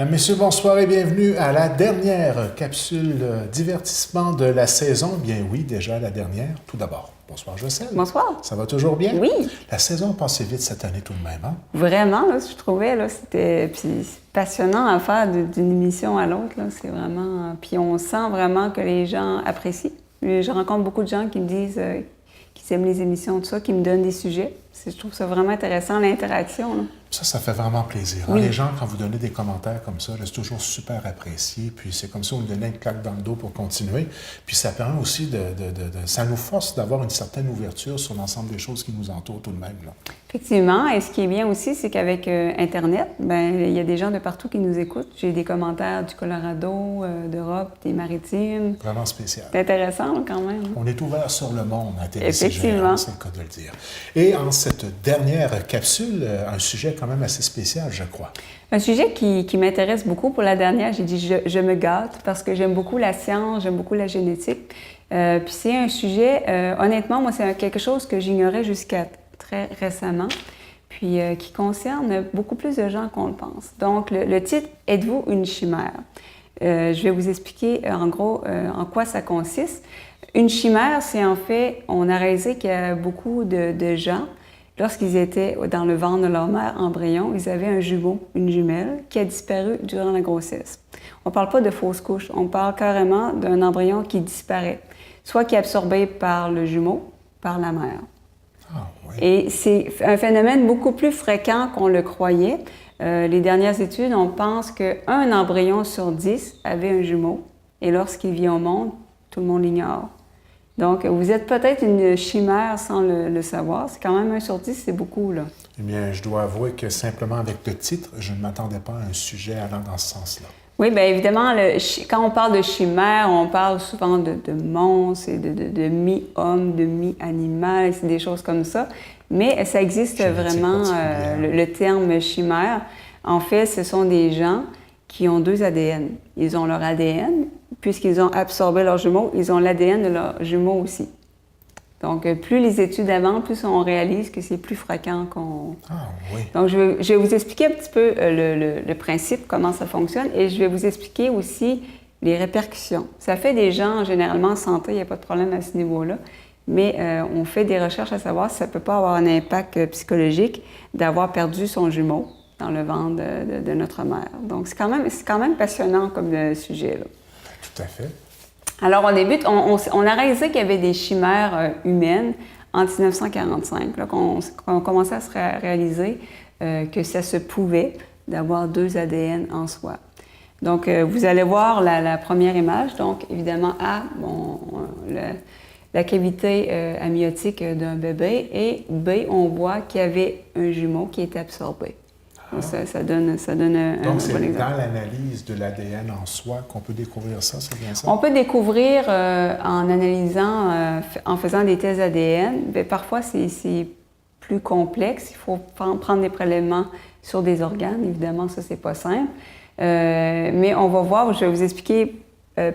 Mesdames, Messieurs, bonsoir et bienvenue à la dernière capsule divertissement de la saison. Bien oui, déjà la dernière. Tout d'abord, bonsoir Jocelyne. Bonsoir. Ça va toujours bien? Oui. La saison a passé vite cette année tout de même, hein? Vraiment, là, je trouvais, là, c'était puis passionnant à faire d'une émission à l'autre, là, c'est vraiment... Puis on sent vraiment que les gens apprécient. Je rencontre beaucoup de gens qui me disent qu'ils aiment les émissions, tout ça, qui me donnent des sujets. Je trouve ça vraiment intéressant, l'interaction, là. Ça fait vraiment plaisir. Hein? Oui. Les gens, quand vous donnez des commentaires comme ça, c'est toujours super apprécié. Puis c'est comme ça, on nous donnait une claque dans le dos pour continuer. Puis ça permet aussi ça nous force d'avoir une certaine ouverture sur l'ensemble des choses qui nous entourent tout de même, là. Effectivement. Et ce qui est bien aussi, c'est qu'avec Internet, ben il y a des gens de partout qui nous écoutent. J'ai des commentaires du Colorado, d'Europe, des Maritimes. Vraiment spécial. C'est intéressant, là, quand même. On est ouvert sur le monde à TVCGR, Effectivement. c'est le cas de le dire. Et en cette dernière capsule, un sujet quand même assez spécial, je crois. Un sujet qui m'intéresse beaucoup. Pour la dernière, j'ai dit je me gâte parce que j'aime beaucoup la science, j'aime beaucoup la génétique. Puis c'est un sujet, honnêtement, moi, c'est quelque chose que j'ignorais jusqu'à très récemment, puis qui concerne beaucoup plus de gens qu'on le pense. Donc, le titre « Êtes-vous une chimère? » Je vais vous expliquer en gros en quoi ça consiste. Une chimère, c'est en fait, on a réalisé qu'il y a beaucoup de gens, lorsqu'ils étaient dans le ventre de leur mère, embryon, ils avaient un jumeau, une jumelle, qui a disparu durant la grossesse. On ne parle pas de fausse couche, on parle carrément d'un embryon qui disparaît, soit qui est absorbé par le jumeau, par la mère. Ah, oui. Et c'est un phénomène beaucoup plus fréquent qu'on le croyait. Les dernières études, on pense qu'un embryon sur 10 avait un jumeau, et lorsqu'il vient au monde, tout le monde l'ignore. Donc, vous êtes peut-être une chimère sans le savoir. C'est quand même 1 sur 10, c'est beaucoup, là. Eh bien, je dois avouer que simplement avec le titre, je ne m'attendais pas à un sujet allant dans ce sens-là. Oui, bien évidemment, quand on parle de chimère, on parle souvent de monstres, et de mi-homme, de mi-animal, c'est des choses comme ça. Mais ça existe vraiment, le terme chimère. En fait, ce sont des gens qui ont 2 ADN. Ils ont leur ADN, puisqu'ils ont absorbé leurs jumeaux, ils ont l'ADN de leurs jumeaux aussi. Donc, plus les études avancent, plus on réalise que c'est plus fréquent qu'on... Ah oui. Donc, je vais vous expliquer un petit peu le principe, comment ça fonctionne, et je vais vous expliquer aussi les répercussions. Ça fait des gens, généralement, en santé, il n'y a pas de problème à ce niveau-là, mais on fait des recherches à savoir si ça ne peut pas avoir un impact psychologique d'avoir perdu son jumeau dans le ventre de notre mère. Donc, c'est quand même passionnant comme sujet, là. Tout à fait. Alors, au début, on a réalisé qu'il y avait des chimères humaines en 1945, là, qu'on commençait à se réaliser que ça se pouvait d'avoir 2 ADN en soi. Donc, vous allez voir la première image. Donc, évidemment, A, la cavité amniotique d'un bébé, et B, on voit qu'il y avait un jumeau qui était absorbé. Donc, ça donne un Donc, c'est bon exemple. dans l'analyse de l'ADN en soi qu'on peut découvrir ça, c'est bien ça? On peut découvrir en analysant, en faisant des tests ADN. Mais parfois, c'est plus complexe. Il faut prendre des prélèvements sur des organes. Évidemment, ça, c'est pas simple. Mais on va voir, je vais vous expliquer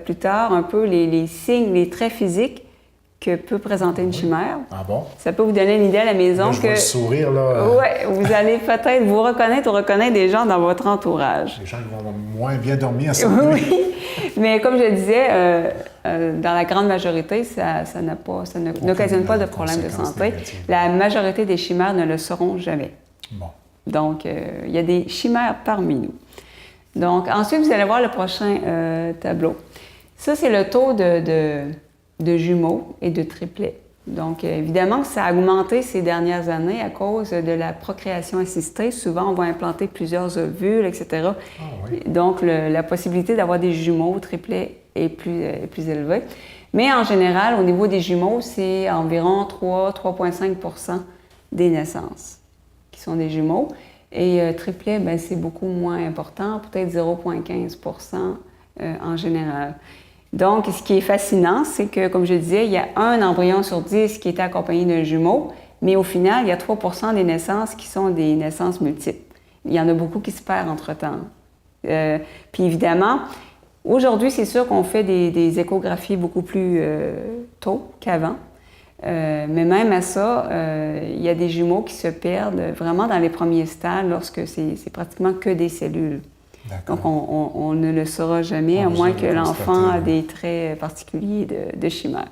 plus tard un peu les signes, les traits physiques que peut présenter une chimère. Ah bon? Ça peut vous donner une idée à la maison Là, je vois le sourire, là. Oui, vous allez peut-être vous reconnaître ou reconnaître des gens dans votre entourage. Les gens qui vont moins bien dormir à cette nuit. Oui, mais comme je disais, dans la grande majorité, ça n'occasionne pas de problème de santé. La majorité des chimères ne le seront jamais. Bon. Donc, il y a des chimères parmi nous. Donc, ensuite, vous allez voir le prochain tableau. Ça, c'est le taux de jumeaux et de triplets. Donc, évidemment, ça a augmenté ces dernières années à cause de la procréation assistée. Souvent, on va implanter plusieurs ovules, etc. Ah, oui. Donc, la possibilité d'avoir des jumeaux, triplets, est plus élevée. Mais en général, au niveau des jumeaux, c'est environ 3,5% des naissances qui sont des jumeaux. Et triplets, bien, c'est beaucoup moins important, peut-être 0,15% en général. Donc, ce qui est fascinant, c'est que, comme je disais, il y a un embryon sur 10 qui est accompagné d'un jumeau, mais au final, il y a 3% des naissances qui sont des naissances multiples. Il y en a beaucoup qui se perdent entre-temps. Puis évidemment, aujourd'hui, c'est sûr qu'on fait des échographies beaucoup plus tôt qu'avant. Mais même à ça, il y a des jumeaux qui se perdent vraiment dans les premiers stades lorsque c'est pratiquement que des cellules. D'accord. Donc, on ne le saura jamais, à On moins va que jamais l'enfant constater, a des traits particuliers de chimère.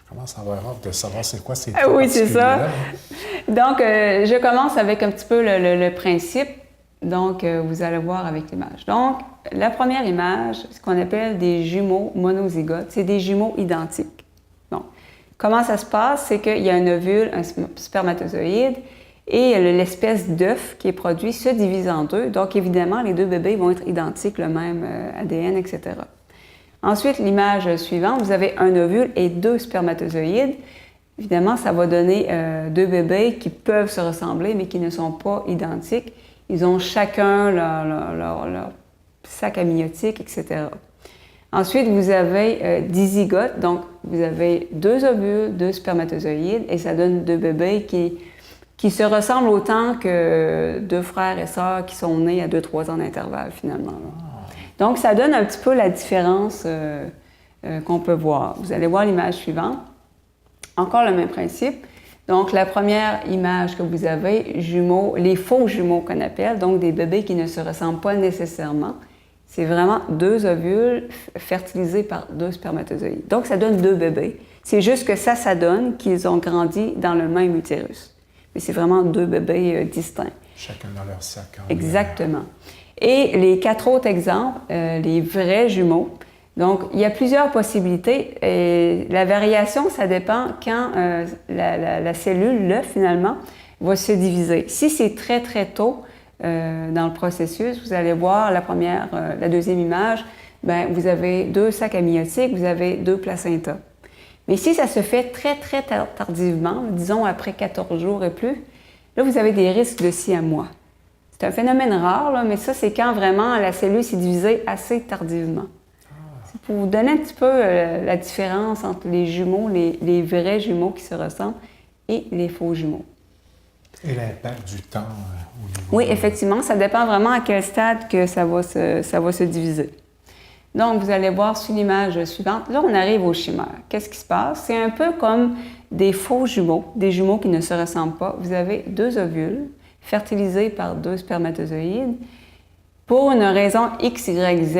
Je commence à avoir hâte de savoir c'est quoi ces Ah traits oui, c'est ça. particuliers-là, hein. Donc, je commence avec un petit peu le principe. Donc, vous allez voir avec l'image. Donc, la première image, ce qu'on appelle des jumeaux monozygotes, c'est des jumeaux identiques. Donc, comment ça se passe? C'est qu'il y a un ovule, un spermatozoïde, et l'espèce d'œuf qui est produit se divise en deux. Donc, évidemment, les deux bébés vont être identiques, le même ADN, etc. Ensuite, l'image suivante, vous avez un ovule et deux spermatozoïdes. Évidemment, ça va donner deux bébés qui peuvent se ressembler, mais qui ne sont pas identiques. Ils ont chacun leur sac amniotique, etc. Ensuite, vous avez dizygote, donc vous avez deux ovules, deux spermatozoïdes, et ça donne deux bébés qui se ressemblent autant que deux frères et sœurs qui sont nés à 2-3 ans d'intervalle, finalement. Donc, ça donne un petit peu la différence qu'on peut voir. Vous allez voir l'image suivante. Encore le même principe. Donc, la première image que vous avez, jumeaux, les faux jumeaux qu'on appelle, donc des bébés qui ne se ressemblent pas nécessairement, c'est vraiment deux ovules fertilisés par deux spermatozoïdes. Donc, ça donne deux bébés. C'est juste que ça donne qu'ils ont grandi dans le même utérus. Mais c'est vraiment deux bébés distincts. Chacun dans leur sac. Hein, Exactement. Et les 4 autres exemples, les vrais jumeaux. Donc, il y a plusieurs possibilités. Et la variation, ça dépend quand la cellule, l'œuf, finalement, va se diviser. Si c'est très, très tôt dans le processus, vous allez voir la deuxième image, bien, vous avez deux sacs amniotiques, vous avez deux placentas. Mais si ça se fait très, très tardivement, disons après 14 jours et plus, là, vous avez des risques de 6 mois. C'est un phénomène rare, là, mais ça, c'est quand vraiment la cellule s'est divisée assez tardivement. C'est pour vous donner un petit peu la différence entre les jumeaux, les vrais jumeaux qui se ressemblent, et les faux jumeaux. Et l'impact du temps au niveau... Oui, effectivement, ça dépend vraiment à quel stade que ça va se diviser. Donc, vous allez voir sur l'image suivante. Là, on arrive aux chimères. Qu'est-ce qui se passe? C'est un peu comme des faux jumeaux, des jumeaux qui ne se ressemblent pas. Vous avez deux ovules fertilisés par deux spermatozoïdes. Pour une raison X, Y, Z,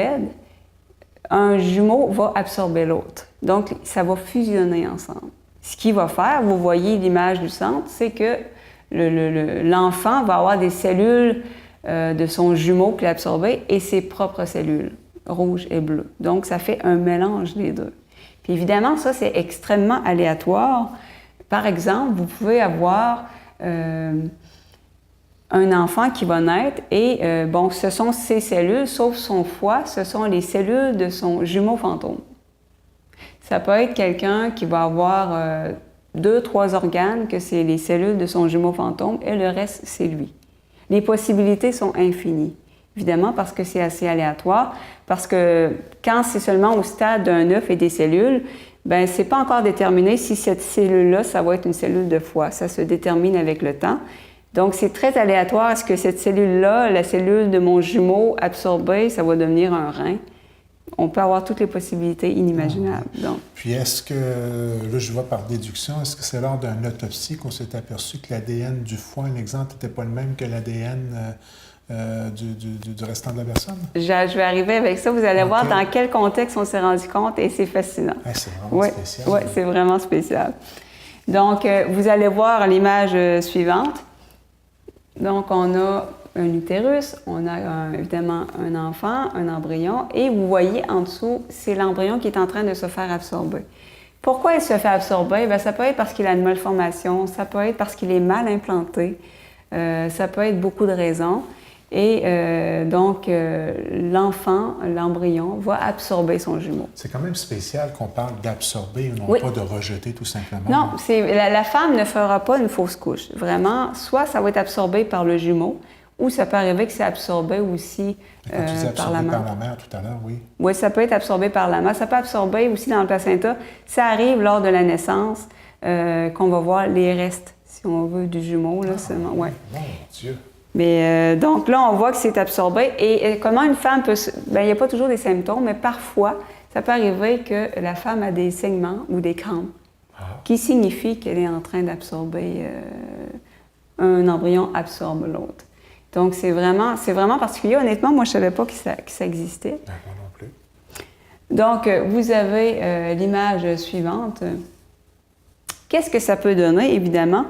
un jumeau va absorber l'autre. Donc, ça va fusionner ensemble. Ce qu'il va faire, vous voyez l'image du centre, c'est que l'enfant va avoir des cellules de son jumeau qu'il a absorbé et ses propres cellules, rouges et bleues. Donc, ça fait un mélange des deux. Puis évidemment, ça, c'est extrêmement aléatoire. Par exemple, vous pouvez avoir un enfant qui va naître et, ce sont ses cellules, sauf son foie, ce sont les cellules de son jumeau fantôme. Ça peut être quelqu'un qui va avoir 2-3 organes, que c'est les cellules de son jumeau fantôme, et le reste, c'est lui. Les possibilités sont infinies, évidemment, parce que c'est assez aléatoire, parce que quand c'est seulement au stade d'un œuf et des cellules, bien, c'est pas encore déterminé si cette cellule-là, ça va être une cellule de foie. Ça se détermine avec le temps. Donc, c'est très aléatoire. Est-ce que cette cellule-là, la cellule de mon jumeau absorbée, ça va devenir un rein? On peut avoir toutes les possibilités inimaginables. Donc. Puis est-ce que, là je vois par déduction, est-ce que c'est lors d'une autopsie qu'on s'est aperçu que l'ADN du foie, un exemple, n'était pas le même que l'ADN du restant de la personne? Je vais arriver avec ça. Vous allez voir dans quel contexte on s'est rendu compte et c'est fascinant. C'est vraiment spécial. Oui, c'est vraiment spécial. Donc, vous allez voir l'image suivante. Donc, on a un utérus, on a évidemment un enfant, un embryon, et vous voyez en dessous, c'est l'embryon qui est en train de se faire absorber. Pourquoi il se fait absorber? Bien, ça peut être parce qu'il a une malformation, ça peut être parce qu'il est mal implanté, ça peut être beaucoup de raisons. Et l'enfant, l'embryon, va absorber son jumeau. C'est quand même spécial qu'on parle d'absorber et non pas de rejeter tout simplement. Non, la femme ne fera pas une fausse couche. Vraiment, soit ça va être absorbé par le jumeau, ou ça peut arriver que c'est absorbé aussi quand tu dis absorbé par la mère. Par la mère tout à l'heure, oui. Oui, ça peut être absorbé par la mère. Ça peut absorber aussi dans le placenta. Ça arrive lors de la naissance qu'on va voir les restes, si on veut, du jumeau. Là, Mon Dieu! Mais donc là, on voit que c'est absorbé. Et comment une femme peut... Bien, il n'y a pas toujours des symptômes, mais parfois, ça peut arriver que la femme a des saignements ou des crampes qui signifient qu'elle est en train d'absorber... un embryon absorbe l'autre. Donc, c'est vraiment particulier. Honnêtement, moi, je ne savais pas que ça existait. Ben, moi non plus. Donc, vous avez l'image suivante. Qu'est-ce que ça peut donner, évidemment?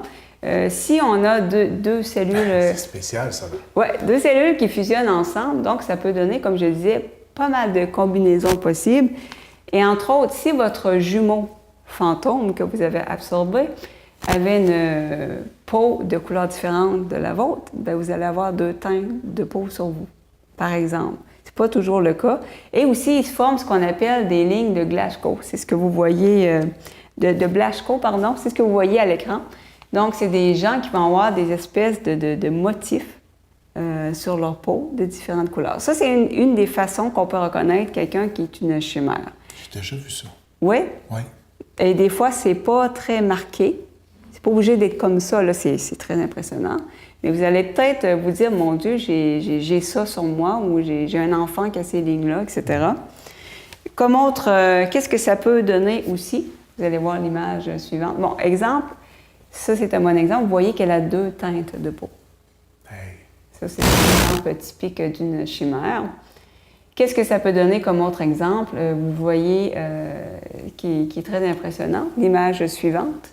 Si on a deux cellules... C'est spécial, ça. Oui, deux cellules qui fusionnent ensemble, donc ça peut donner, comme je disais, pas mal de combinaisons possibles. Et entre autres, si votre jumeau fantôme que vous avez absorbé avait une peau de couleur différente de la vôtre, bien, vous allez avoir deux teintes de peau sur vous, par exemple. Ce n'est pas toujours le cas. Et aussi, il se forme ce qu'on appelle des lignes de Blaschko. C'est ce que vous voyez... de Blaschko, pardon, c'est ce que vous voyez à l'écran. Donc, c'est des gens qui vont avoir des espèces de motifs sur leur peau de différentes couleurs. Ça, c'est une des façons qu'on peut reconnaître quelqu'un qui est une chimère. J'ai déjà vu ça. Oui? Oui. Et des fois, c'est pas très marqué. C'est pas obligé d'être comme ça, là, c'est très impressionnant. Mais vous allez peut-être vous dire, mon Dieu, j'ai ça sur moi, ou j'ai un enfant qui a ces lignes-là, etc. Comme autre, qu'est-ce que ça peut donner aussi? Vous allez voir l'image suivante. Bon, exemple, ça c'est un bon exemple. Vous voyez qu'elle a deux teintes de peau. Hey. Ça, c'est un exemple typique d'une chimère. Qu'est-ce que ça peut donner comme autre exemple? Vous voyez qui est très impressionnant, l'image suivante.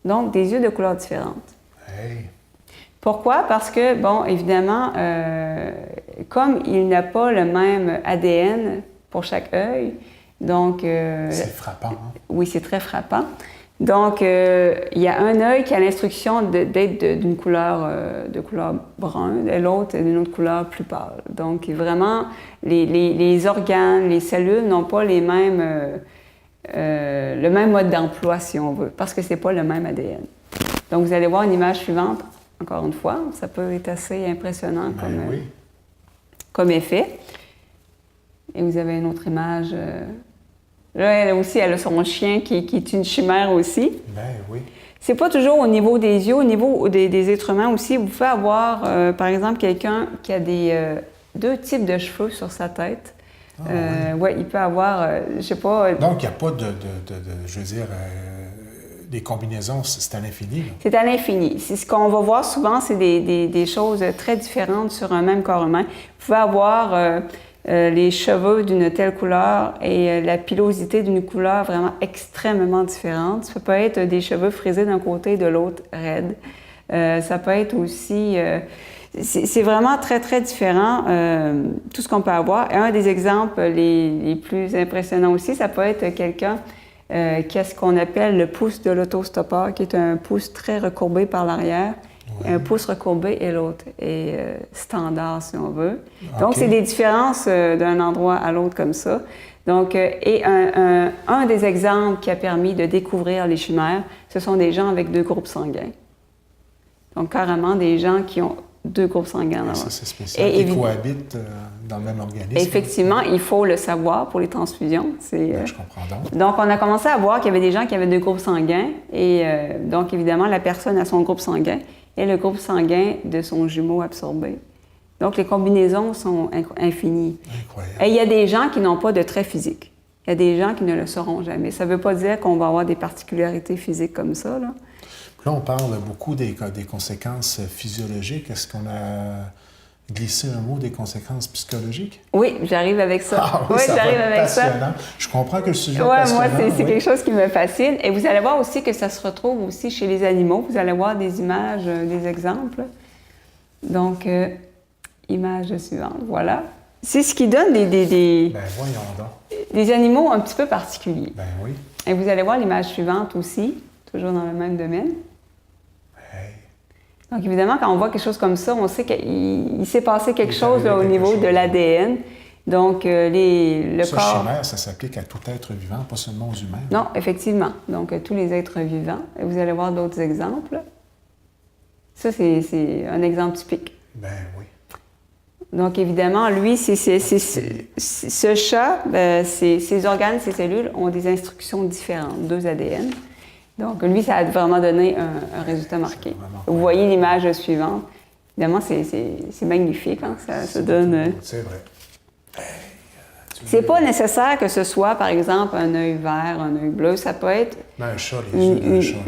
Donc, des yeux de couleurs différentes. Hey. Pourquoi? Parce que, bon, évidemment, comme il n'a pas le même ADN pour chaque œil, donc... c'est frappant, hein? Oui, c'est très frappant. Donc, il y a un œil qui a l'instruction d'être d'une couleur, de couleur brun, et l'autre d'une autre couleur plus pâle. Donc, vraiment, les organes, les cellules n'ont pas le même mode d'emploi, si on veut, parce que c'est pas le même ADN. Donc, vous allez voir une image suivante, encore une fois. Ça peut être assez impressionnant comme effet. Et vous avez une autre image... Là, elle aussi, elle a son chien qui est une chimère aussi. Ben oui. C'est pas toujours au niveau des yeux, au niveau des êtres humains aussi. Vous pouvez avoir, par exemple, quelqu'un qui a deux types de cheveux sur sa tête. Ah, oui. Ouais, il peut avoir, je sais pas... Donc, il n'y a pas je veux dire, des combinaisons, c'est à l'infini. C'est à l'infini. Ce qu'on va voir souvent, c'est des choses très différentes sur un même corps humain. Vous pouvez avoir... les cheveux d'une telle couleur et la pilosité d'une couleur vraiment extrêmement différente. Ça peut être des cheveux frisés d'un côté et de l'autre raides. Ça peut être aussi... c'est vraiment très, très différent, tout ce qu'on peut avoir. Et un des exemples les plus impressionnants aussi, ça peut être quelqu'un qui a ce qu'on appelle le pouce de l'autostoppeur, qui est un pouce très recourbé par l'arrière. Oui. Un pouce recourbé et l'autre est standard, si on veut. Okay. Donc, c'est des différences d'un endroit à l'autre comme ça. Donc, et un des exemples qui a permis de découvrir les chimères, ce sont des gens avec deux groupes sanguins. Donc, carrément, des gens qui ont deux groupes sanguins. Ça, c'est spécial. Et qui cohabitent dans le même organisme. Effectivement, il faut le savoir pour les transfusions. Je comprends donc. Donc, on a commencé à voir qu'il y avait des gens qui avaient deux groupes sanguins. Et donc, évidemment, la personne a son groupe sanguin et le groupe sanguin de son jumeau absorbé. Donc, les combinaisons sont infinies. Incroyable. Et il y a des gens qui n'ont pas de traits physiques. Il y a des gens qui ne le sauront jamais. Ça ne veut pas dire qu'on va avoir des particularités physiques comme ça, là. Puis là, on parle beaucoup des conséquences physiologiques. Est-ce qu'on a glissé un mot des conséquences psychologiques? Oui, j'arrive avec ça. Ah, oui, j'arrive avec ça. Je comprends que le sujet est passionnant. Moi, c'est quelque chose qui me fascine. Et vous allez voir aussi que ça se retrouve aussi chez les animaux. Vous allez voir des images, des exemples. Donc, image suivante, voilà. C'est ce qui donne Ben, voyons donc. Des animaux un petit peu particuliers. Ben oui. Et vous allez voir l'image suivante aussi, toujours dans le même domaine. Hey. Donc, évidemment, quand on voit quelque chose comme ça, on sait qu'il s'est passé quelque chose là, au niveau de l'ADN. Donc, le corps... chimère, ça s'applique à tout être vivant, pas seulement aux humains. Non, effectivement. Donc, tous les êtres vivants. Et vous allez voir d'autres exemples. Ça, c'est un exemple typique. Ben oui. Donc, évidemment, lui, ce chat, ses organes, ses cellules ont des instructions différentes, deux ADN. Donc, lui, ça a vraiment donné un résultat marqué. Vous voyez l'image suivante. Évidemment, c'est magnifique. Hein? Ça donne... C'est vrai. C'est pas nécessaire que ce soit, par exemple, un œil vert, un œil bleu. Ça peut être... Ben, un chat, les yeux d'un chat, là.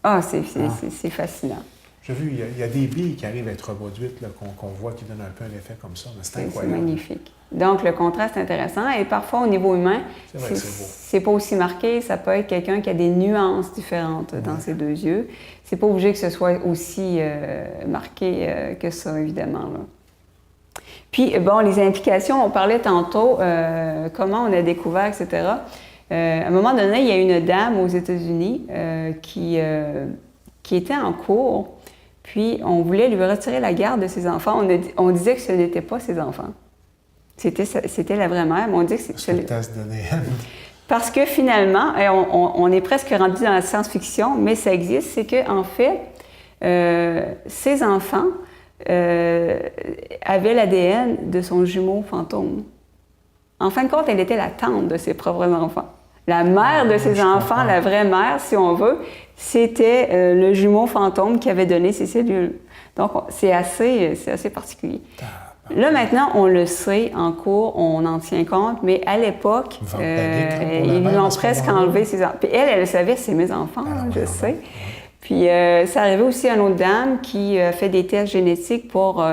Ah, c'est fascinant. J'ai vu, il y a des billes qui arrivent à être reproduites, là, qu'on voit, qui donnent un peu un effet comme ça. C'est incroyable. C'est magnifique. Donc, le contraste est intéressant. Et parfois, au niveau humain, c'est pas aussi marqué. Ça peut être quelqu'un qui a des nuances différentes dans ses deux yeux. C'est pas obligé que ce soit aussi marqué que ça, évidemment, là. Puis, bon, les implications, on parlait tantôt, comment on a découvert, etc. À un moment donné, il y a une dame aux États-Unis qui était en cours, puis on voulait lui retirer la garde de ses enfants. On disait que ce n'était pas ses enfants. C'était la vraie mère, mais on dit que c'est... le test d'ADN. Parce que finalement, on est presque rendu dans la science-fiction, mais ça existe, c'est qu'en fait, ses enfants avaient l'ADN de son jumeau fantôme. En fin de compte, elle était la tante de ses propres enfants. La mère de ses enfants, la vraie mère, si on veut, c'était le jumeau fantôme qui avait donné ses cellules. Donc, c'est assez particulier. Là, maintenant, on le sait en cours, on en tient compte, mais à l'époque, ils lui ont presque enlevé ses enfants. Puis elle savait, c'est mes enfants, je sais. Puis ça arrivait aussi à une autre dame qui a fait des tests génétiques pour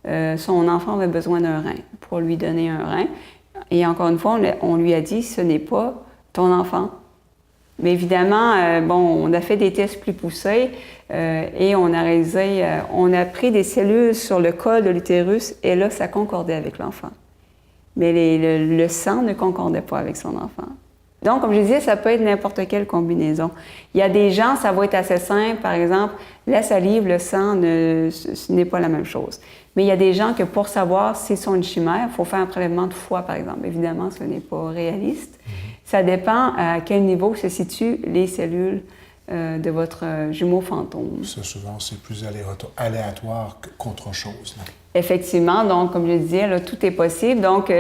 son enfant avait besoin d'un rein, pour lui donner un rein. Et encore une fois, on lui a dit, ce n'est pas ton enfant. Mais évidemment, on a fait des tests plus poussés et on a réalisé, on a pris des cellules sur le col de l'utérus et là, ça concordait avec l'enfant. Mais le sang ne concordait pas avec son enfant. Donc, comme je disais, ça peut être n'importe quelle combinaison. Il y a des gens, ça va être assez simple. Par exemple, la salive, le sang, ce n'est pas la même chose. Mais il y a des gens que pour savoir si c'est une chimère, il faut faire un prélèvement de foie, par exemple. Évidemment, ce n'est pas réaliste. Ça dépend à quel niveau se situent les cellules de votre jumeau fantôme. Ça, souvent, c'est plus aléatoire qu'autre chose, là. Effectivement, donc, comme je disais, là, tout est possible. Donc,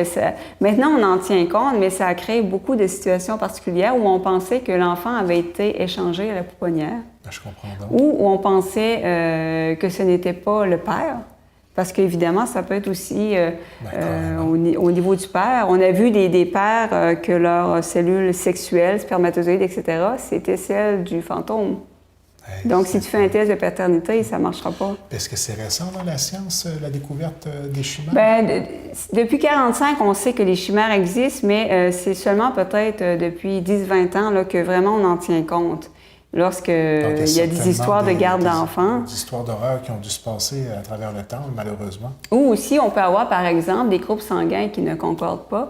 maintenant, on en tient compte, mais ça a créé beaucoup de situations particulières où on pensait que l'enfant avait été échangé à la pouponnière. Je comprends donc. Ou où on pensait que ce n'était pas le père. Parce qu'évidemment, ça peut être aussi au niveau du père. On a vu des pères que leurs cellules sexuelles, spermatozoïdes, etc., c'était celles du fantôme. Donc, si tu fais un test de paternité, ça ne marchera pas. Est-ce que c'est récent dans la science, la découverte des chimères? Depuis 1945, on sait que les chimères existent, mais c'est seulement peut-être depuis 10-20 ans là, que vraiment on en tient compte. Lorsqu'il y a des histoires de garde d'enfants. Des histoires d'horreur qui ont dû se passer à travers le temps, malheureusement. Ou aussi, on peut avoir, par exemple, des groupes sanguins qui ne concordent pas.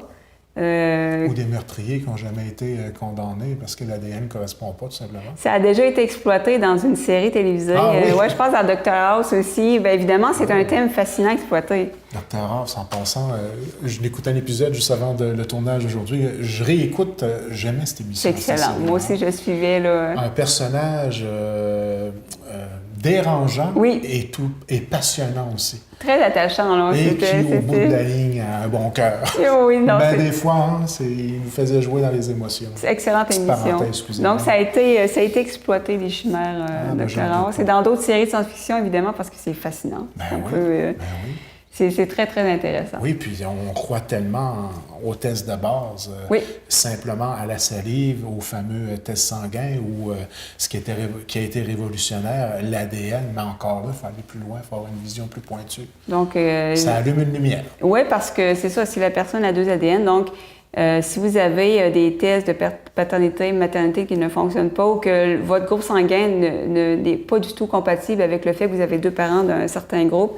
Ou des meurtriers qui n'ont jamais été condamnés parce que l'ADN ne correspond pas, tout simplement. Ça a déjà été exploité dans une série télévisée. Je pense à Dr House aussi. Bien, évidemment, c'est un thème fascinant à exploiter. Dr House, en passant, je l'écoutais un épisode juste avant le tournage d'aujourd'hui. Je réécoute, j'aimais cette émission. C'est excellent. Moi aussi, je suivais. Là... Un personnage dérangeant et passionnant aussi. Très attachant. Là. Et qui, au bout de la ligne, a un bon cœur. Mais des fois, il nous faisait jouer dans les émotions. C'est excellente émission. Donc, ça a été exploité, les chimères de Dr. House. Et dans d'autres séries de science-fiction, évidemment, parce que c'est fascinant. C'est très, très intéressant. Oui, puis on croit tellement aux tests de base, simplement à la salive, au fameux test sanguin, ou ce qui a été révolutionnaire, l'ADN, mais encore là, il faut aller plus loin, il faut avoir une vision plus pointue. Donc, ça allume une lumière. Oui, parce que c'est ça, si la personne a 2 ADN, donc si vous avez des tests de paternité, maternité qui ne fonctionnent pas, ou que votre groupe sanguin n'est pas du tout compatible avec le fait que vous avez 2 parents d'un certain groupe,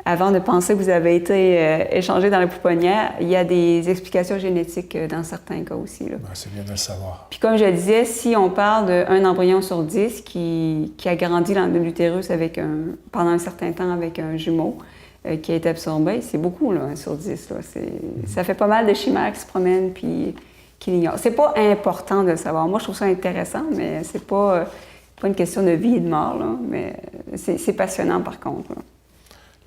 avant de penser que vous avez été échangé dans la pouponnière, il y a des explications génétiques dans certains cas aussi. C'est bien de le savoir. Puis comme je le disais, si on parle d'un embryon sur 10 qui a grandi dans l'utérus pendant un certain temps avec un jumeau qui a été absorbé, c'est beaucoup, là, 1 sur 10. Là. Ça fait pas mal de chimères qui se promènent puis qui l'ignorent. C'est pas important de le savoir. Moi, je trouve ça intéressant, mais c'est pas une question de vie et de mort. Là. Mais c'est passionnant, par contre. Là.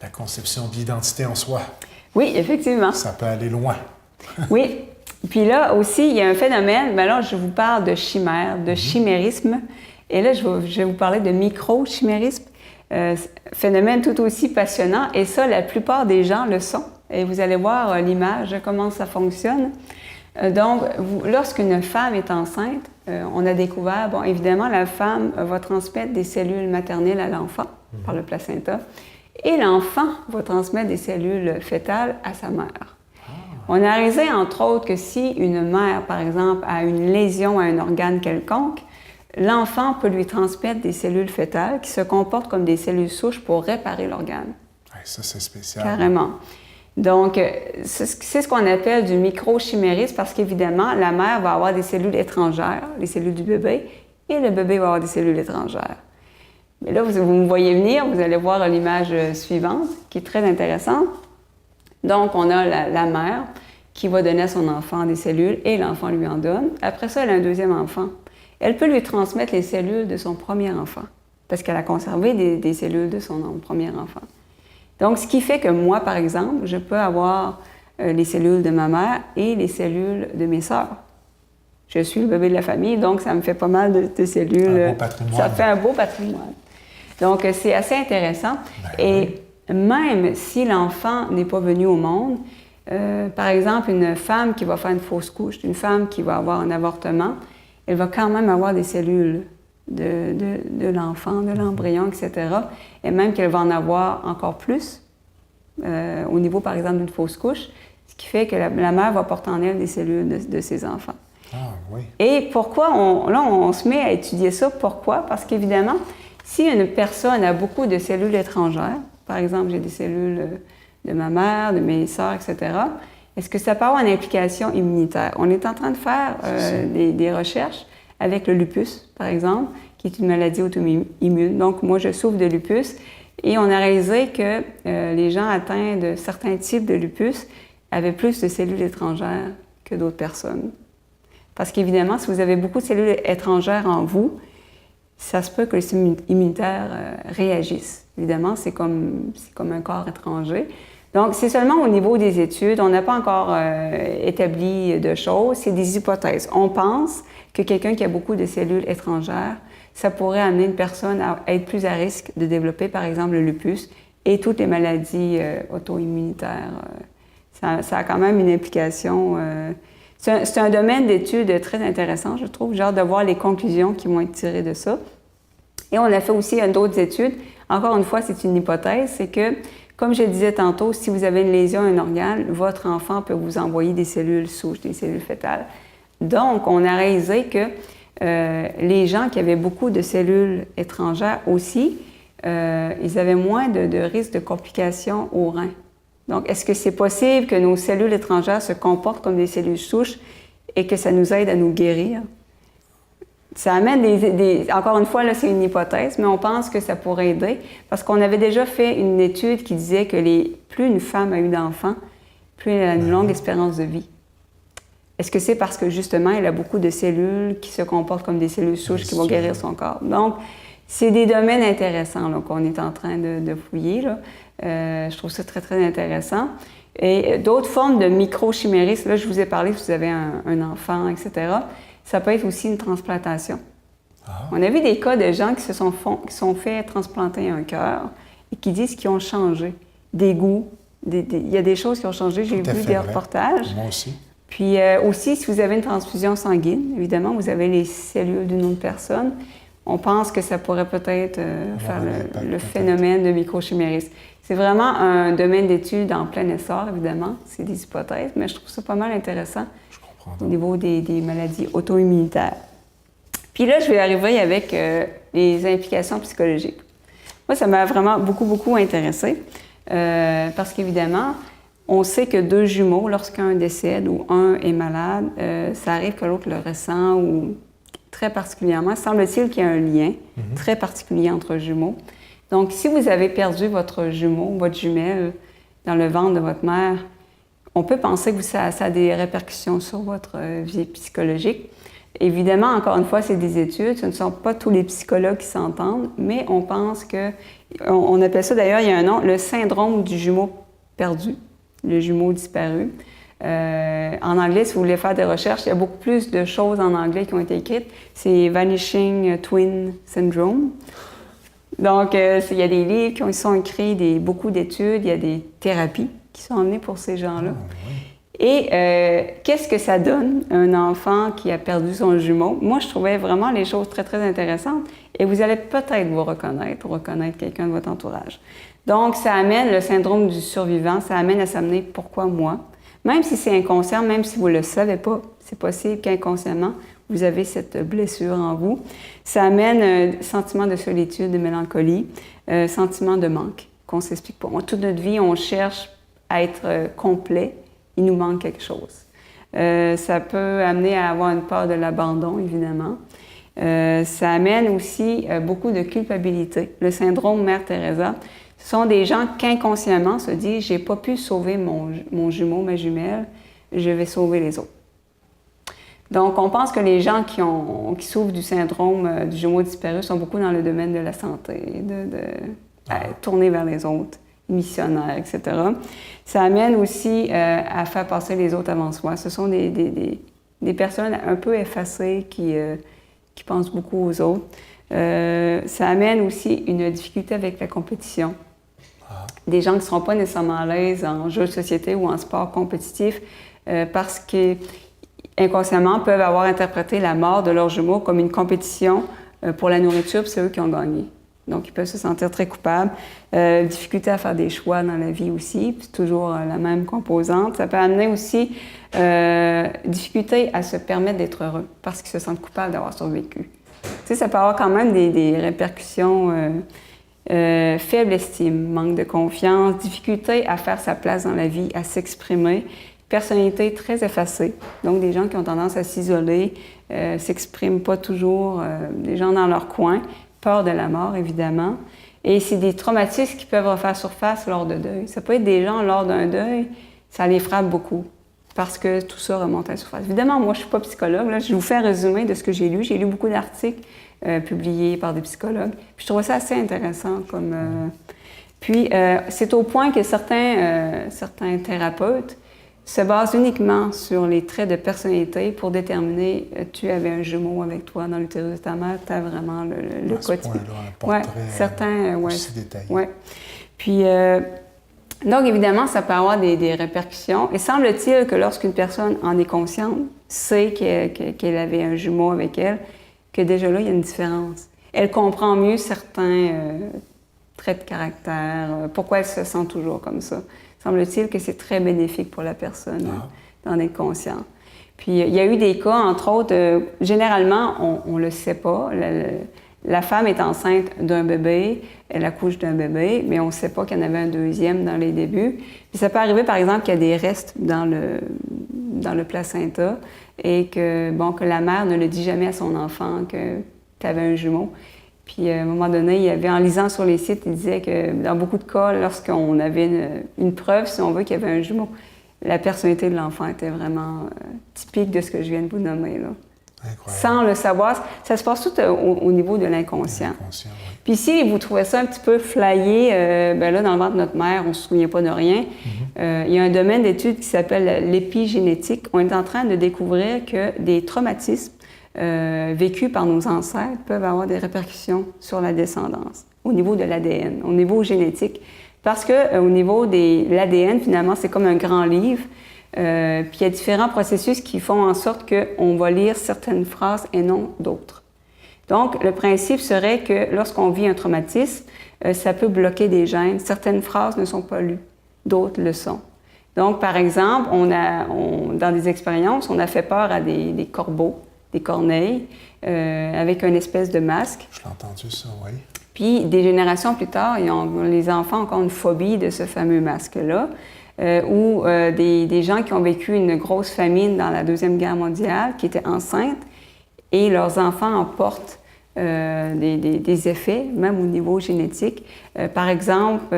La conception d'identité en soi. Oui, effectivement. Ça peut aller loin. Oui. Puis là aussi, il y a un phénomène, mais là, je vous parle de chimère, de chimérisme. Et là, je vais vous parler de micro-chimérisme. Phénomène tout aussi passionnant. Et ça, la plupart des gens le sont. Et vous allez voir l'image, comment ça fonctionne. Donc, lorsqu'une femme est enceinte, on a découvert, bon, évidemment, la femme va transmettre des cellules maternelles à l'enfant par le placenta et l'enfant va transmettre des cellules fœtales à sa mère. On a réalisé, entre autres, que si une mère, par exemple, a une lésion à un organe quelconque, l'enfant peut lui transmettre des cellules fœtales qui se comportent comme des cellules souches pour réparer l'organe. Ça, c'est spécial. Carrément. Donc, c'est ce qu'on appelle du microchimérisme parce qu'évidemment, la mère va avoir des cellules étrangères, les cellules du bébé, et le bébé va avoir des cellules étrangères. Mais là, vous me voyez venir, vous allez voir l'image suivante, qui est très intéressante. Donc, on a la mère qui va donner à son enfant des cellules et l'enfant lui en donne. Après ça, elle a un deuxième enfant. Elle peut lui transmettre les cellules de son premier enfant parce qu'elle a conservé des cellules de son premier enfant. Donc, ce qui fait que moi, par exemple, je peux avoir les cellules de ma mère et les cellules de mes sœurs. Je suis le bébé de la famille, donc ça me fait pas mal de cellules. Un beau patrimoine. Ça fait un beau patrimoine. Donc, c'est assez intéressant. Et même si l'enfant n'est pas venu au monde, par exemple, une femme qui va faire une fausse couche, une femme qui va avoir un avortement, elle va quand même avoir des cellules de l'enfant, de l'embryon, etc. Et même qu'elle va en avoir encore plus au niveau, par exemple, d'une fausse couche, ce qui fait que la mère va porter en elle des cellules de ses enfants. Ah, oui. Et pourquoi on se met à étudier ça? Pourquoi? Parce qu'évidemment, si une personne a beaucoup de cellules étrangères, par exemple, j'ai des cellules de ma mère, de mes sœurs, etc., est-ce que ça peut avoir une implication immunitaire? On est en train de faire des recherches avec le lupus, par exemple, qui est une maladie auto-immune. Donc, moi, je souffre de lupus et on a réalisé que les gens atteints de certains types de lupus avaient plus de cellules étrangères que d'autres personnes. Parce qu'évidemment, si vous avez beaucoup de cellules étrangères en vous, ça se peut que les systèmes immunitaires réagissent. Évidemment, c'est comme un corps étranger. Donc, c'est seulement au niveau des études. On n'a pas encore établi de choses. C'est des hypothèses. On pense que quelqu'un qui a beaucoup de cellules étrangères, ça pourrait amener une personne à être plus à risque de développer, par exemple, le lupus et toutes les maladies auto-immunitaires. Ça a quand même une implication. C'est un domaine d'études très intéressant, je trouve. J'ai hâte de voir les conclusions qui vont être tirées de ça. Et on a fait aussi d'autres études. Encore une fois, c'est une hypothèse. C'est que, comme je disais tantôt, si vous avez une lésion à un organe, votre enfant peut vous envoyer des cellules souches, des cellules fœtales. Donc, on a réalisé que les gens qui avaient beaucoup de cellules étrangères aussi, ils avaient moins de risque de complications aux reins. Donc, est-ce que c'est possible que nos cellules étrangères se comportent comme des cellules souches et que ça nous aide à nous guérir? Ça amène encore une fois, là, c'est une hypothèse, mais on pense que ça pourrait aider parce qu'on avait déjà fait une étude qui disait que plus une femme a eu d'enfants, plus elle a une longue espérance de vie. Est-ce que c'est parce que, justement, elle a beaucoup de cellules qui se comportent comme des cellules souches qui vont guérir son corps? Donc, c'est des domaines intéressants là, qu'on est en train de fouiller. Là. Je trouve ça très, très intéressant. Et d'autres formes de microchimérisme, là, je vous ai parlé, si vous avez un enfant, etc., ça peut être aussi une transplantation. Ah. On a vu des cas de gens qui se sont fait transplanter un cœur et qui disent qu'ils ont changé. Des goûts, il y a des choses qui ont changé. J'ai vu des reportages. Moi aussi. Puis aussi, si vous avez une transfusion sanguine, évidemment, vous avez les cellules d'une autre personne, on pense que ça pourrait peut-être faire le phénomène de microchimérisme. C'est vraiment un domaine d'étude en plein essor, évidemment. C'est des hypothèses, mais je trouve ça pas mal intéressant au niveau des maladies auto-immunitaires. Puis là, je vais arriver avec les implications psychologiques. Moi, ça m'a vraiment beaucoup, beaucoup intéressée parce qu'évidemment, on sait que deux jumeaux, lorsqu'un décède ou un est malade, ça arrive que l'autre le ressent ou très particulièrement. Semble-t-il qu'il y a un lien très particulier entre jumeaux. Donc, si vous avez perdu votre jumeau, votre jumelle, dans le ventre de votre mère, on peut penser que ça a des répercussions sur votre vie psychologique. Évidemment, encore une fois, c'est des études. Ce ne sont pas tous les psychologues qui s'entendent, mais on pense que... On appelle ça, d'ailleurs, il y a un nom, le syndrome du jumeau perdu, le jumeau disparu. En anglais, si vous voulez faire des recherches, il y a beaucoup plus de choses en anglais qui ont été écrites. C'est Vanishing Twin Syndrome. Donc, il y a des livres qui sont écrits, beaucoup d'études, il y a des thérapies qui sont emmenées pour ces gens-là. Et qu'est-ce que ça donne, un enfant qui a perdu son jumeau? Moi, je trouvais vraiment les choses très, très intéressantes. Et vous allez peut-être vous reconnaître ou reconnaître quelqu'un de votre entourage. Donc, ça amène le syndrome du survivant, ça amène à s'amener « pourquoi moi ?» Même si c'est inconscient, même si vous ne le savez pas, c'est possible qu'inconsciemment, vous avez cette blessure en vous. Ça amène un sentiment de solitude, de mélancolie, sentiment de manque, qu'on ne s'explique pas. Toute notre vie, on cherche à être complet, il nous manque quelque chose. Ça peut amener à avoir une peur de l'abandon, évidemment. Ça amène aussi beaucoup de culpabilité. Le syndrome Mère Teresa, ce sont des gens qui inconsciemment se disent « j'ai pas pu sauver mon jumeau, ma jumelle, je vais sauver les autres ». Donc, on pense que les gens qui souffrent du syndrome du jumeau disparu sont beaucoup dans le domaine de la santé, tourner vers les autres, missionnaires, etc. Ça amène aussi à faire passer les autres avant soi. Ce sont des personnes un peu effacées qui pensent beaucoup aux autres. Ça amène aussi une difficulté avec la compétition. Des gens qui ne seront pas nécessairement à l'aise en jeu de société ou en sport compétitif parce que inconsciemment peuvent avoir interprété la mort de leurs jumeaux comme une compétition pour la nourriture, puis c'est eux qui ont gagné. Donc, ils peuvent se sentir très coupables. Difficulté à faire des choix dans la vie aussi, puis c'est toujours la même composante. Ça peut amener aussi difficulté à se permettre d'être heureux parce qu'ils se sentent coupables d'avoir survécu. Tu sais, ça peut avoir quand même des répercussions faible estime, manque de confiance, difficulté à faire sa place dans la vie, à s'exprimer, personnalité très effacée, donc des gens qui ont tendance à s'isoler, s'expriment pas toujours, des gens dans leur coin, peur de la mort évidemment, et c'est des traumatismes qui peuvent refaire surface lors de deuil. Ça peut être des gens lors d'un deuil, ça les frappe beaucoup, parce que tout ça remonte à la surface. Évidemment, moi je suis pas psychologue, là, je vous fais un résumé de ce que j'ai lu beaucoup d'articles publiés par des psychologues. Puis je trouvais ça assez intéressant comme... Puis c'est au point que certains thérapeutes se basent uniquement sur les traits de personnalité pour déterminer tu avais un jumeau avec toi dans l'utérus de ta mère, tu as vraiment le cas typique. Un portrait certains, aussi détaillé. Ouais. Puis, donc évidemment, ça peut avoir des répercussions. Et semble-t-il que lorsqu'une personne en est consciente, sait qu'elle avait un jumeau avec elle, que déjà là, il y a une différence. Elle comprend mieux certains traits de caractère, pourquoi elle se sent toujours comme ça. Semble-t-il que c'est très bénéfique pour la personne d'en être consciente. Puis il y a eu des cas, entre autres, généralement, on ne le sait pas. La femme est enceinte d'un bébé, elle accouche d'un bébé, mais on ne sait pas qu'il y en avait un deuxième dans les débuts. Puis ça peut arriver, par exemple, qu'il y a des restes dans le placenta et que la mère ne le dit jamais à son enfant que tu avais un jumeau. Puis à un moment donné, il y avait, en lisant sur les sites, il disait que dans beaucoup de cas, lorsqu'on avait une preuve, si on veut, qu'il y avait un jumeau, la personnalité de l'enfant était vraiment typique de ce que je viens de vous nommer, là. Incroyable. Sans le savoir, ça se passe tout au niveau de l'inconscient. Oui. Puis si vous trouvez ça un petit peu flyé, là, dans le ventre de notre mère, on ne se souvient pas de rien. Il y a un domaine d'études qui s'appelle l'épigénétique. On est en train de découvrir que des traumatismes vécus par nos ancêtres peuvent avoir des répercussions sur la descendance, au niveau de l'ADN, au niveau génétique. Parce qu'au niveau de l'ADN, finalement, c'est comme un grand livre. Puis il y a différents processus qui font en sorte qu'on va lire certaines phrases et non d'autres. Donc, le principe serait que lorsqu'on vit un traumatisme, ça peut bloquer des gènes. Certaines phrases ne sont pas lues, d'autres le sont. Donc, par exemple, dans des expériences, on a fait peur à des corbeaux, des corneilles, avec une espèce de masque. Je l'ai entendu ça, oui. Puis, des générations plus tard, les enfants ont encore une phobie de ce fameux masque-là. Ou des gens qui ont vécu une grosse famine dans la Deuxième Guerre mondiale, qui étaient enceintes, et leurs enfants en portent des effets, même au niveau génétique. Par exemple,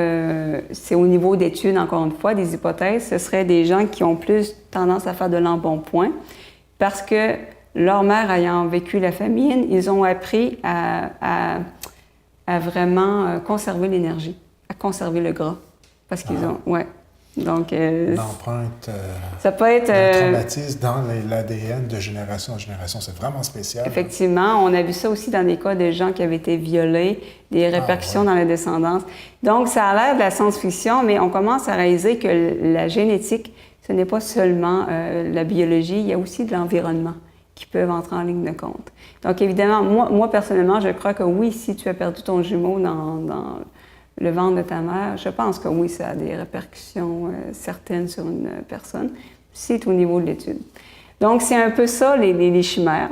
c'est au niveau d'études, encore une fois, des hypothèses, ce seraient des gens qui ont plus tendance à faire de l'embonpoint, parce que leur mère ayant vécu la famine, ils ont appris à vraiment conserver l'énergie, à conserver le gras, parce qu'ils ont... Ouais. Donc, l'empreinte ça peut être traumatisme dans l'ADN de génération en génération. C'est vraiment spécial. Effectivement. On a vu ça aussi dans des cas de gens qui avaient été violés, des répercussions dans la descendance. Donc, ça a l'air de la science-fiction, mais on commence à réaliser que la génétique, ce n'est pas seulement la biologie, il y a aussi de l'environnement qui peuvent entrer en ligne de compte. Donc, évidemment, moi personnellement, je crois que oui, si tu as perdu ton jumeau dans le ventre de ta mère, je pense que oui, ça a des répercussions certaines sur une personne. C'est au niveau de l'étude. Donc, c'est un peu ça, les chimères.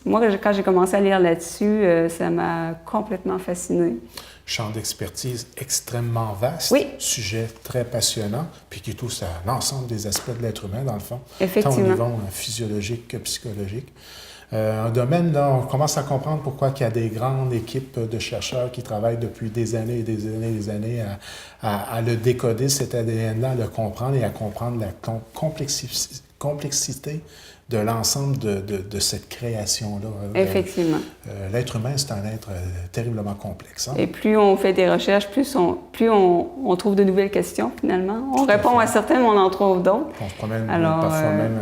Moi, quand j'ai commencé à lire là-dessus, ça m'a complètement fascinée. Champ d'expertise extrêmement vaste, oui. Sujet très passionnant, puis qui touche à l'ensemble des aspects de l'être humain, dans le fond, effectivement, tant au niveau physiologique que psychologique. Un domaine, là, on commence à comprendre pourquoi il y a des grandes équipes de chercheurs qui travaillent depuis des années et des années et des années à le décoder, cet ADN-là, à le comprendre et à comprendre la complexité de l'ensemble de cette création-là. Effectivement. L'être humain, c'est un être terriblement complexe. Hein? Et plus on fait des recherches, plus on trouve de nouvelles questions, finalement. On répond à certaines, mais on en trouve d'autres. On se promène parfois même...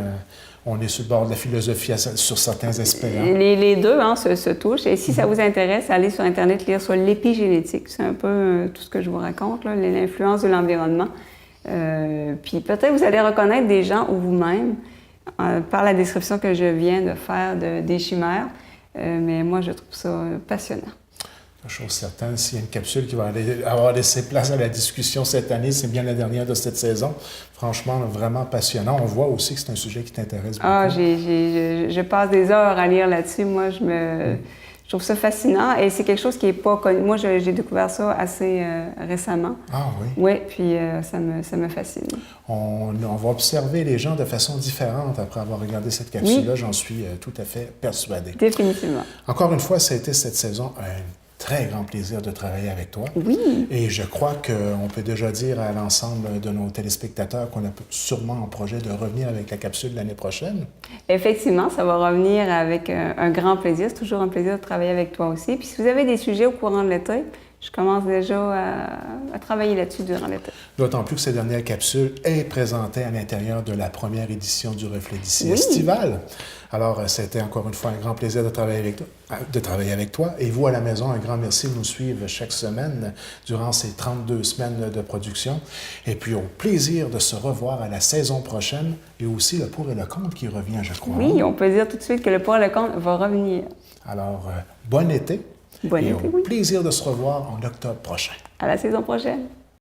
on est sur le bord de la philosophie sur certains aspects. Hein? Les deux se touchent. Et si ça vous intéresse, allez sur Internet lire sur l'épigénétique. C'est un peu tout ce que je vous raconte, l'influence de l'environnement. Puis peut-être vous allez reconnaître des gens ou vous-même par la description que je viens de faire des chimères. Mais moi, je trouve ça passionnant. Chose certaine, s'il y a une capsule qui va avoir laissé place à la discussion cette année, c'est bien la dernière de cette saison. Franchement, vraiment passionnant. On voit aussi que c'est un sujet qui t'intéresse beaucoup. Ah, je passe des heures à lire là-dessus. Moi, je trouve ça fascinant et c'est quelque chose qui n'est pas connu. Moi, j'ai découvert ça assez récemment. Ah oui? Oui, puis ça me fascine. On va observer les gens de façon différente après avoir regardé cette capsule-là, j'en suis tout à fait persuadé. Définitivement. Encore une fois, ça a été cette saison un très grand plaisir de travailler avec toi. Oui. Et je crois qu'on peut déjà dire à l'ensemble de nos téléspectateurs qu'on a sûrement en projet de revenir avec la capsule l'année prochaine. Effectivement, ça va revenir avec un grand plaisir. C'est toujours un plaisir de travailler avec toi aussi. Puis si vous avez des sujets au courant de l'été, je commence déjà à travailler là-dessus durant l'été. D'autant plus que cette dernière capsule est présentée à l'intérieur de la première édition du Reflet d'ici estival. Alors, c'était encore une fois un grand plaisir de travailler avec toi. Et vous, à la maison, un grand merci de nous suivre chaque semaine durant ces 32 semaines de production. Et puis, au plaisir de se revoir à la saison prochaine et aussi le pour et le contre qui revient, je crois. Oui, on peut dire tout de suite que le pour et le contre va revenir. Alors, bon été. Bon été, au plaisir de se revoir en octobre prochain. À la saison prochaine.